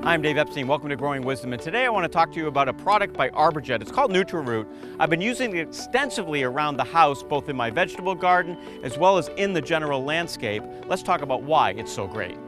I'm Dave Epstein, welcome to Growing Wisdom, and today I want to talk to you about a product by ArborJet. It's called NutriRoot. I've been using it extensively around the house, both in my vegetable garden as well as in the general landscape. Let's talk about why it's so great.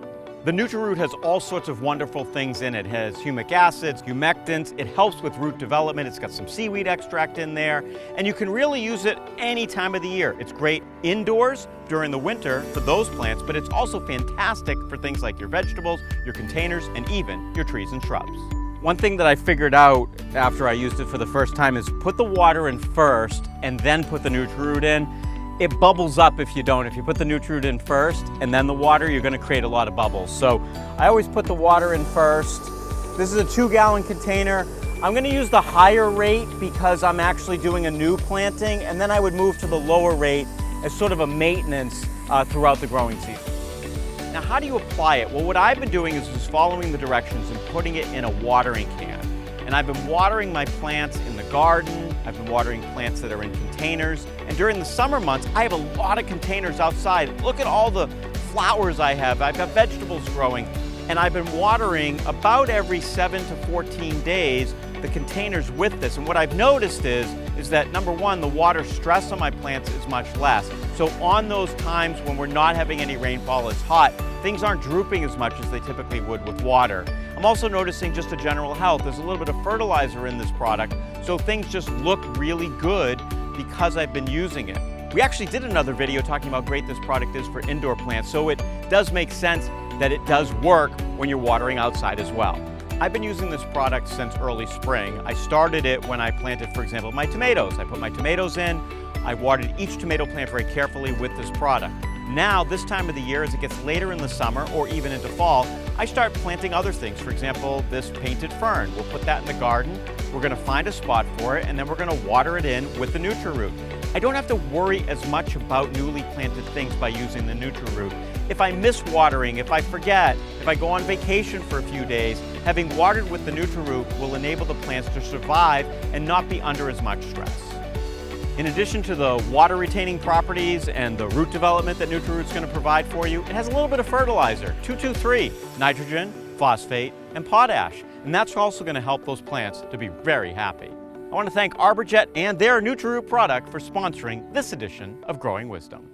The NutriRoot has all sorts of wonderful things in it. It has humic acids, humectants, it helps with root development, it's got some seaweed extract in there, and you can really use it any time of the year. It's great indoors during the winter for those plants, but it's also fantastic for things like your vegetables, your containers, and even your trees and shrubs. One thing that I figured out after I used it for the first time is put the water in first and then put the NutriRoot in. It bubbles up if you don't. If you put the NutriRoot in first and then the water, you're going to create a lot of bubbles. So I always put the water in first. This is a 2-gallon container. I'm going to use the higher rate because I'm actually doing a new planting, and then I would move to the lower rate as sort of a maintenance throughout the growing season. Now, how do you apply it? Well, what I've been doing is just following the directions and putting it in a watering can. And I've been watering my plants in the garden, I've been watering plants that are in containers, and during the summer months, I have a lot of containers outside. Look at all the flowers I have. I've got vegetables growing, and I've been watering about every 7 to 14 days the containers with this. And what I've noticed is that number one, the water stress on my plants is much less. So on those times when we're not having any rainfall, it's hot, things aren't drooping as much as they typically would with water. I'm also noticing just a general health. There's a little bit of fertilizer in this product, so things just look really good because I've been using it. We actually did another video talking about how great this product is for indoor plants, so it does make sense that it does work when you're watering outside as well. I've been using this product since early spring. I started it when I planted, for example, my tomatoes. I put my tomatoes in, I watered each tomato plant very carefully with this product. Now, this time of the year, as it gets later in the summer or even into fall, I start planting other things. For example, this painted fern. We'll put that in the garden. We're gonna find a spot for it, and then we're gonna water it in with the NutriRoot. I don't have to worry as much about newly planted things by using the NutriRoot. If I miss watering, if I forget, if I go on vacation for a few days, having watered with the NutriRoot will enable the plants to survive and not be under as much stress. In addition to the water retaining properties and the root development that NutriRoot's going to provide for you, it has a little bit of fertilizer, 223, nitrogen, phosphate, and potash. And that's also going to help those plants to be very happy. I want to thank ArborJet and their NutriRoot product for sponsoring this edition of Growing Wisdom.